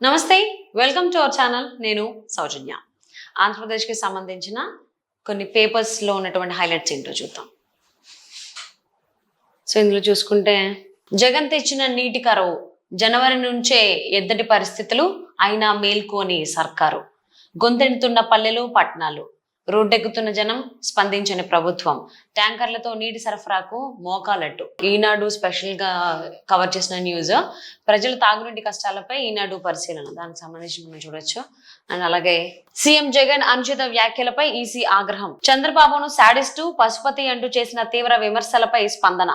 నమస్తే, welcome to our channel. నేను సౌజన్య. ఆంధ్రప్రదేశ్కి సంబంధించిన కొన్ని పేపర్స్లో ఉన్నటువంటి హైలైట్స్ ఏంటో చూద్దాం. సో ఇందులో చూసుకుంటే జగన్ తెచ్చిన నీటి కరువు, జనవరి నుంచే ఎద్దటి పరిస్థితులు అయినా మేల్కోని సర్కారు, గొంతెడుతున్న పల్లెలు పట్టణాలు, రోడ్డెక్కుతున్న జనం, స్పందించని ప్రభుత్వం, ట్యాంకర్లతో నీటి సరఫరాకు మోకాలట్టు. ఈనాడు స్పెషల్ గా కవర్ చేసిన న్యూస్ ప్రజల తాగునీటి కష్టాలపై ఈనాడు పరిశీలన, దానికి సంబంధించి మనం చూడొచ్చు. అండ్ అలాగే సీఎం జగన్ అనుచిత వ్యాఖ్యలపై ఈసీ ఆగ్రహం, చంద్రబాబును శాడిస్టు పశుపతి అంటూ చేసిన తీవ్ర విమర్శలపై స్పందన,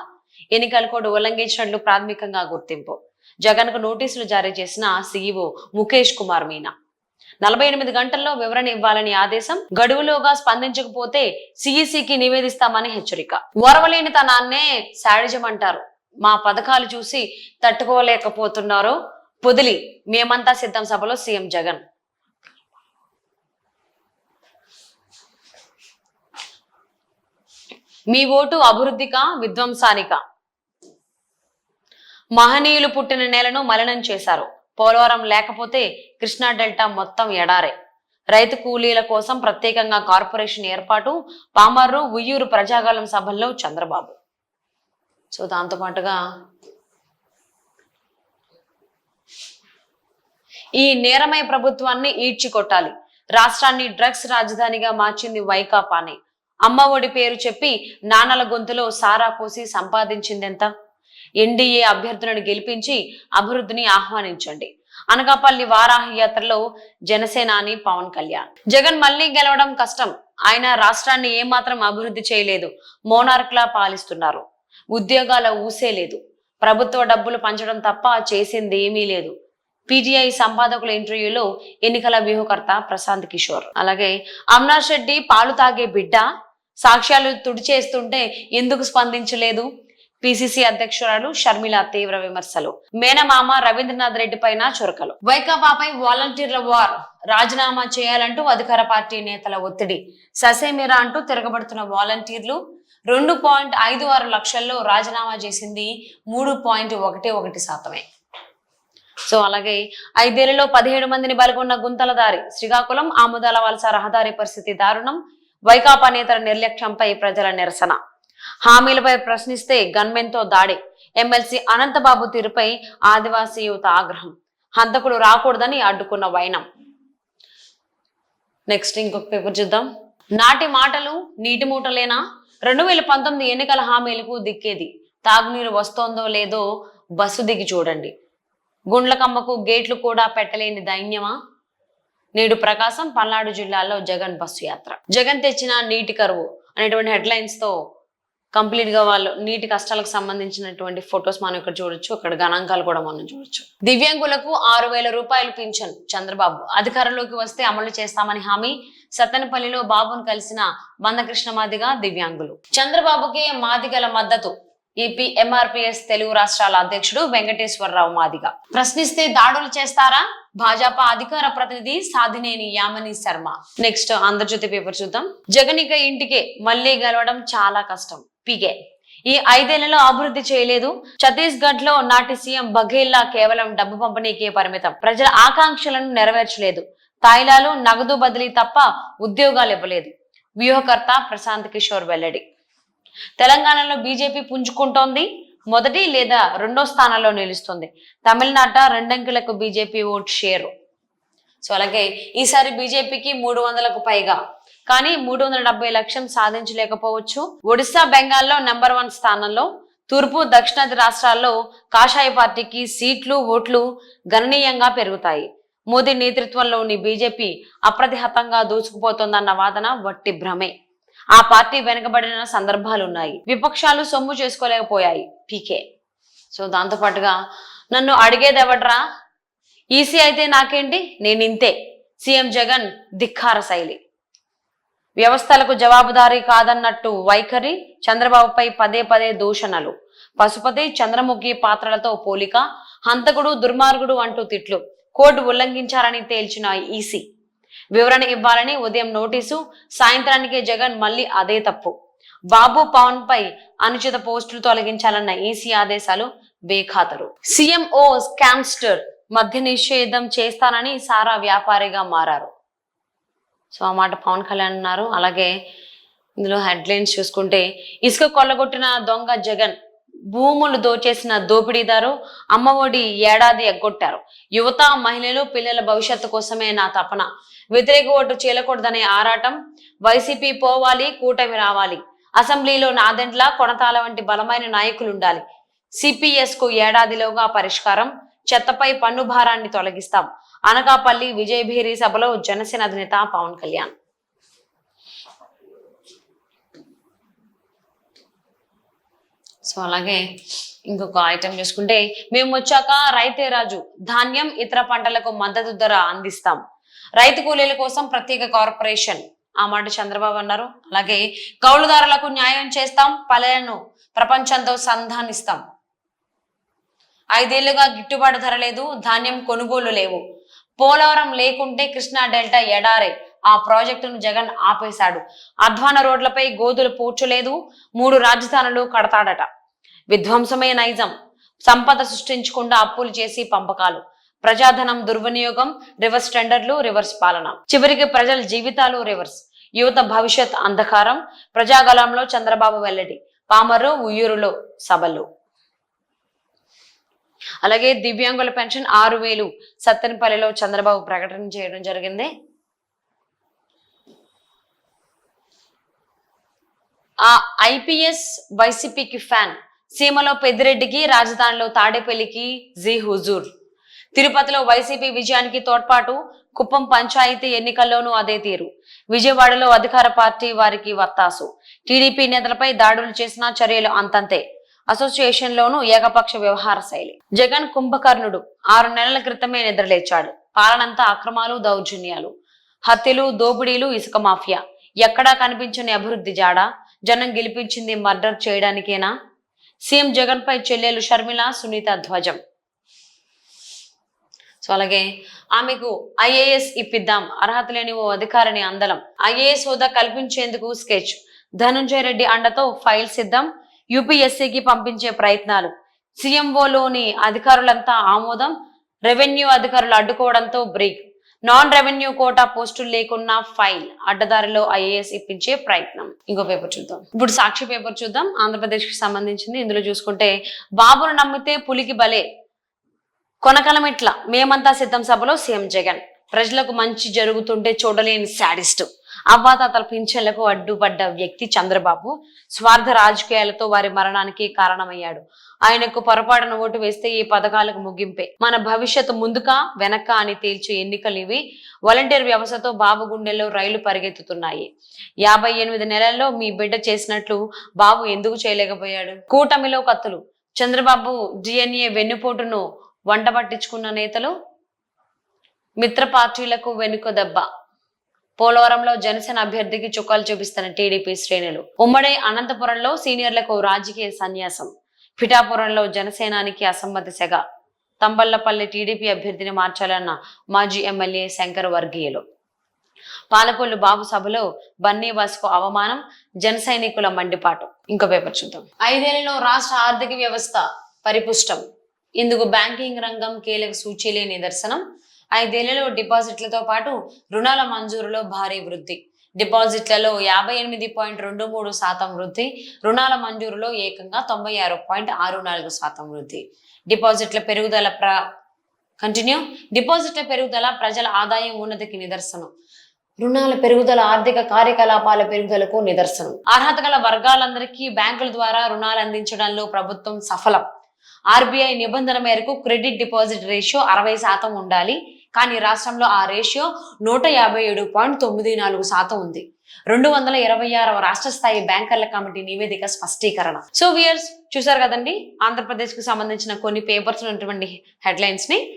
ఎన్నికల కోడ్ ఉల్లంఘించినట్లు ప్రాథమికంగా గుర్తింపు, జగన్ కు నోటీసులు జారీ చేసిన సీఈఓ ముఖేష్ కుమార్ మీనా, 48 గంటల్లో వివరణ ఇవ్వాలని ఆదేశం, గడువులోగా స్పందించకపోతే సిఈసికి నివేదిస్తామని హెచ్చరిక. ఓర్వలేని తనాన్నే శాడిజం అంటారు, మా పథకాలు చూసి తట్టుకోలేకపోతున్నారో పొదిలి, మేమంతా సిద్ధం సభలో సీఎం జగన్. మీ ఓటు అభివృద్ధికా విధ్వంసానిక, మహనీయులు పుట్టిన నేలను మలినం చేశారు, పోలవరం లేకపోతే కృష్ణా డెల్టా మొత్తం ఎడారే, రైతు కూలీల కోసం ప్రత్యేకంగా కార్పొరేషన్ ఏర్పాటు, పామర్రు ఉయ్యూరు ప్రజాగాలం సభల్లో చంద్రబాబు. సో దాంతో పాటుగా ఈ నేరమయ ప్రభుత్వాన్ని ఈడ్చికొట్టాలి, రాష్ట్రాన్ని డ్రగ్స్ రాజధానిగా మార్చింది వైకాపానే, అమ్మ ఒడి పేరు చెప్పి నాన్నల గొంతులో సారా పోసి సంపాదించిందెంత, ఎన్డీఏ అభ్యర్థులను గెలిపించి అభివృద్ధిని ఆహ్వానించండి, అనకాపల్లి వారాహి యాత్రలో జనసేనాని పవన్ కళ్యాణ్. జగన్ మళ్లీ గెలవడం కష్టం, ఆయన రాష్ట్రాన్ని ఏమాత్రం అభివృద్ధి చేయలేదు, మోనార్క్లా పాలిస్తున్నారు, ఉద్యోగాల ఊసే లేదు, ప్రభుత్వ డబ్బులు పంచడం తప్ప చేసింది ఏమీ లేదు, పీటీఐ సంపాదకుల ఇంటర్వ్యూలో ఎన్నికల వ్యూహకర్త ప్రశాంత్ కిషోర్. అలాగే అవినాష్ రెడ్డి పాలు తాగే బిడ్డ, సాక్ష్యాలు తుడిచేస్తుంటే ఎందుకు స్పందించలేదు, పిసిసి అధ్యక్షురాలు షర్మిల తీవ్ర విమర్శలు, మేనమామ రవీంద్రనాథ్ రెడ్డి పైన చురకలు, వైకాపాపై వాలంటీర్ల వార్, రాజీనామా చేయాలంటూ అధికార పార్టీ నేతల ఒత్తిడి, ససేమిరా అంటూ తిరగబడుతున్న వాలంటీర్లు, 2.56 లక్షల్లో రాజీనామా చేసింది 3.11%. సో అలాగే 5 ఏళ్లలో 17 మందిని బలిగొన్న గుంతల దారి, శ్రీకాకుళం ఆముదాల వలస రహదారి పరిస్థితి దారుణం, వైకాపా నేతల నిర్లక్ష్యంపై ప్రజల నిరసన, హామీలపై ప్రశ్నిస్తే గన్మెన్ తో దాడి, ఎమ్మెల్సీ అనంతబాబు తీరుపై ఆదివాసీ యువత ఆగ్రహం, హంతకుడు రాకూడదని అడ్డుకున్న వైనం. నెక్స్ట్ ఇంకొక పేపర్ చూద్దాం. నాటి మాటలు నీటి మూటలేనా, 2019 ఎన్నికల హామీలకు దిక్కేది, తాగునీరు వస్తోందో లేదో బస్సు దిగి చూడండి, గుండ్లకమ్మకు గేట్లు కూడా పెట్టలేని దైన్యమా, నేడు ప్రకాశం పల్నాడు జిల్లాలో జగన్ బస్సు యాత్ర. జగన్ తెచ్చిన నీటి కరువు అనేటువంటి హెడ్లైన్స్ తో కంప్లీట్ గా వాళ్ళు నీటి కష్టాలకు సంబంధించినటువంటి ఫొటోస్ మనం ఇక్కడ చూడొచ్చు, అక్కడ గణాంకాలు కూడా మనం చూడొచ్చు. దివ్యాంగులకు 6,000 రూపాయలు పింఛన్, చంద్రబాబు అధికారంలోకి వస్తే అమలు చేస్తామని హామీ, సత్తెనపల్లిలో బాబును కలిసిన మందకృష్ణ మాదిగ దివ్యాంగులు. చంద్రబాబుకి మాదిగల మద్దతు, ఏపీ ఎంఆర్పీఎస్ తెలుగు రాష్ట్రాల అధ్యక్షుడు వెంకటేశ్వరరావు మాదిగ. ప్రశ్నిస్తే దాడులు చేస్తారా, భాజపా అధికార ప్రతినిధి సాధినేని యామిని శర్మ. నెక్స్ట్ ఆంధ్రజ్యోతి పేపర్ చూద్దాం. జగన్ ఇక ఇంటికే, మళ్లీ గెలవడం చాలా కష్టం, పీకే. ఈ 5 ఏళ్లలో అభివృద్ధి చేయలేదు, ఛత్తీస్గఢ్ లో నాటి సీఎం బఘేల్లా కేవలం డబ్బు పంపిణీకే పరిమితం, ప్రజల ఆకాంక్షలను నెరవేర్చలేదు, తాయిలాలు నగదు బదిలీ తప్ప ఉద్యోగాలు ఇవ్వలేదు, వ్యూహకర్త ప్రశాంత్ కిషోర్ వెల్లడి. తెలంగాణలో బీజేపీ పుంజుకుంటోంది, మొదటి లేదా 2వ స్థానంలో నిలుస్తుంది, తమిళనాట 2 అంకెలకు బీజేపీ ఓట్ షేరు. సో అలాగే ఈసారి బీజేపీకి 300కు పైగా, కానీ 370 లక్ష్యం సాధించలేకపోవచ్చు. ఒడిశా బెంగాల్లో నెంబర్ 1 స్థానంలో, తూర్పు దక్షిణాది రాష్ట్రాల్లో కాషాయ పార్టీకి సీట్లు ఓట్లు గణనీయంగా పెరుగుతాయి. మోదీ నేతృత్వంలోని బీజేపీ అప్రతిహతంగా దూసుకుపోతోందన్న వాదన వట్టి భ్రమే, ఆ పార్టీ వెనుకబడిన సందర్భాలున్నాయి, విపక్షాలు సొమ్ము చేసుకోలేకపోయాయి, పీకే. సో దాంతో పాటుగా నన్ను అడిగేదెవడ్రా, ఈసీ అయితే నాకేంటి, నేనింతే, సీఎం జగన్ ధిక్కార శైలి, వ్యవస్థలకు జవాబుదారీ కాదన్నట్టు వైఖరి, చంద్రబాబుపై పదే పదే దూషణలు, పశుపతి చంద్రముఖి పాత్రలతో పోలిక, హంతకుడు దుర్మార్గుడు అంటూ తిట్లు, కోడ్ ఉల్లంఘించారని తేల్చిన ఈసీ, వివరణ ఇవ్వాలని ఉదయం నోటీసు, సాయంత్రానికే జగన్ మళ్ళీ అదే తప్పు, బాబు పవన్ పై అనుచిత పోస్టులు తొలగించాలన్న ఈసీ ఆదేశాలు బేఖాతరు, సీఎంఓ స్కామ్స్టర్ మద్య నిషేధం చేస్తానని సారా వ్యాపారిగా మారారు. సో ఆ మాట పవన్ కళ్యాణ్ అన్నారు. అలాగే ఇందులో హెడ్లైన్స్ చూసుకుంటే, ఇసుక కొల్లగొట్టిన దొంగ జగన్, భూములు దోచేసిన దోపిడీదారు, అమ్మఒడి ఏడాది ఎగ్గొట్టారు, యువత మహిళలు పిల్లల భవిష్యత్తు కోసమే నా తపన, వ్యతిరేక ఓటు చేయకూడదనే ఆరాటం, వైసీపీ పోవాలి కూటమి రావాలి, అసెంబ్లీలో నాదెండ్ల కొనతాల వంటి బలమైన నాయకులు ఉండాలి, సిపిఎస్ కు ఏడాదిలోగా పరిష్కారం, చెత్తపై పన్ను భారాన్ని తొలగిస్తాం, అనకాపల్లి విజయభేరి సభలో జనసేన అధినేత పవన్ కళ్యాణ్. సో అలాగే ఇంకొక ఐటెం చూసుకుంటే, మేము వచ్చాక రైతే రాజు, ధాన్యం ఇతర పంటలకు మద్దతు ధర అందిస్తాం, రైతు కూలీల కోసం ప్రత్యేక కార్పొరేషన్, ఆ మాట చంద్రబాబు అన్నారు. అలాగే కౌలుదారులకు న్యాయం చేస్తాం, పల్లెలను ప్రపంచంతో సంధానిస్తాం, 5 ఏళ్లుగా గిట్టుబాటు ధర లేదు, ధాన్యం కొనుగోలు లేవు, పోలవరం లేకుంటే కృష్ణా డెల్టా ఎడారే, ఆ ప్రాజెక్టును జగన్ ఆపేశాడు, అధ్వాన రోడ్లపై గోధులు పూడ్చలేదు, 3 రాజధానులు కడతాడట, విధ్వంసమే నైజం, సంపద సృష్టించకుండా అప్పులు చేసి పంపకాలు, ప్రజాధనం దుర్వినియోగం, రివర్స్ టెండర్లు, రివర్స్ పాలన, చివరికి ప్రజల జీవితాలు రివర్స్, యువత భవిష్యత్ అంధకారం, ప్రజాగలంలో చంద్రబాబు వెల్లడి, పామరు ఉయ్యూరులో సభలు. అలాగే దివ్యాంగుల పెన్షన్ 6,000 సత్తెనపల్లిలో చంద్రబాబు ప్రకటన చేయడం జరిగింది. ఆ ఐపీఎస్ వైసీపీకి ఫ్యాన్, సీమలో పెద్దిరెడ్డికి, రాజధానిలో తాడేపల్లికి జీ హుజూర్, తిరుపతిలో వైసీపీ విజయానికి తోడ్పాటు, కుప్పం పంచాయతీ ఎన్నికల్లోనూ అదే తీరు, విజయవాడలో అధికార పార్టీ వారికి వత్తాసు, టీడీపీ నేతలపై దాడులు చేసిన చర్యలు అంతంతే, అసోసియేషన్ లోనూ ఏకపక్ష వ్యవహార శైలి, జగన్ కుంభకర్ణుడు, 6 నెలల క్రితమే నిద్రలేచాడు, పాలనంతా అక్రమాలు దౌర్జన్యాలు, హత్యలు దోపిడీలు, ఇసుక మాఫియా, ఎక్కడా కనిపించని అభివృద్ధి జాడ, జనం గెలిపించింది మర్డర్ చేయడానికేనా, సీఎం జగన్ పై చెల్లెలు షర్మిల సునీత ధ్వజం. సో అలాగే ఆమెకు ఐఏఎస్ ఇప్పిద్దాం, అర్హత లేని ఓ అధికారిని అందలం, ఐఏఎస్ హోదా కల్పించేందుకు స్కెచ్, ధనుంజయ రెడ్డి అండతో ఫైల్ సిద్ధం, యూపీఎస్సీకి పంపించే ప్రయత్నాలు, సీఎంఓలోని అధికారులంతా ఆమోదం, రెవెన్యూ అధికారులు అడ్డుకోవడంతో బ్రేక్, నాన్ రెవెన్యూ కోటా పోస్టులు లేకున్నా ఫైల్, అడ్డదారిలో ఐఏఎస్ ఇప్పించే ప్రయత్నం. ఇంకో పేపర్ చూద్దాం. ఇప్పుడు సాక్షి పేపర్ చూద్దాం, ఆంధ్రప్రదేశ్ కి సంబంధించింది. ఇందులో చూసుకుంటే, బాబును నమ్మితే పులికి బలే, కొనకలమిట్ల మేమంతా సిద్ధం సభలో సీఎం జగన్, ప్రజలకు మంచి జరుగుతుంటే చూడలేని శాడిస్టు, అవ్వాతాతల పింఛన్లకు అడ్డుపడ్డ వ్యక్తి చంద్రబాబు, స్వార్థ రాజకీయాలతో వారి మరణానికి కారణమయ్యాడు, ఆయనకు పొరపాటున ఓటు వేస్తే ఈ పథకాలకు ముగింపే, మన భవిష్యత్తు ముందుకా వెనక అని తేల్చే ఎన్నికలు ఇవి, వాలంటీర్ వ్యవస్థతో బాబు గుండెల్లో రైలు పరిగెత్తుతున్నాయి, 58 నెలల్లో మీ బిడ్డ చేసినట్లు బాబు ఎందుకు చేయలేకపోయాడు, కూటమిలో కత్తులు, చంద్రబాబు డిఎన్ఏ వెన్నుపోటును వంట పట్టించుకున్న నేతలు, మిత్ర పార్టీలకు వెనుక దెబ్బ, పోలవరంలో జనసేన అభ్యర్థికి చుక్కాలు చూపిస్తున్న టీడీపీ శ్రేణులు, ఉమ్మడి అనంతపురంలో సీనియర్లకు రాజకీయ సన్యాసం, పిఠాపురంలో జనసేనానికి అసమ్మతి సెగ, తంబళ్లపల్లి టీడీపీ అభ్యర్థిని మార్చాలన్న మాజీ ఎమ్మెల్యే శంకర్ వర్గీయులు, పాలకొల్లు బాబు సభలో బన్నీవాసుకు అవమానం, జన సైనికుల మండిపాటు. ఇంకో పేపర్ చూద్దాం. 5 ఏళ్లలో రాష్ట్ర ఆర్థిక వ్యవస్థ పరిపుష్టం, ఇందుకు బ్యాంకింగ్ రంగం కీలక సూచీలే నిదర్శనం, 5 ఏళ్లలో డిపాజిట్లతో పాటు రుణాల మంజూరులో భారీ వృద్ధి, డిపాజిట్లలో 58.23% వృద్ధి, రుణాల మంజూరులో ఏకంగా 96.64% వృద్ధి, డిపాజిట్ల పెరుగుదల డిపాజిట్ల పెరుగుదల ప్రజల ఆదాయం ఉన్నతికి నిదర్శనం, రుణాల పెరుగుదల ఆర్థిక కార్యకలాపాల పెరుగుదలకు నిదర్శనం, అర్హత గల వర్గాలందరికీ బ్యాంకుల ద్వారా రుణాలు అందించడంలో ప్రభుత్వం సఫలం, ఆర్బీఐ నిబంధన మేరకు క్రెడిట్ డిపాజిట్ రేషియో 60% ఉండాలి, కానీ రాష్ట్రంలో ఆ రేషియో 157.94% ఉంది. 226వ రాష్ట్ర స్థాయి బ్యాంకర్ల కమిటీ నివేదిక స్పష్టీకరణ. సో వియర్స్ చూసారు కదండి, ఆంధ్రప్రదేశ్ కు సంబంధించిన కొన్ని పేపర్స్ ఉన్నటువంటి హెడ్లైన్స్ ని.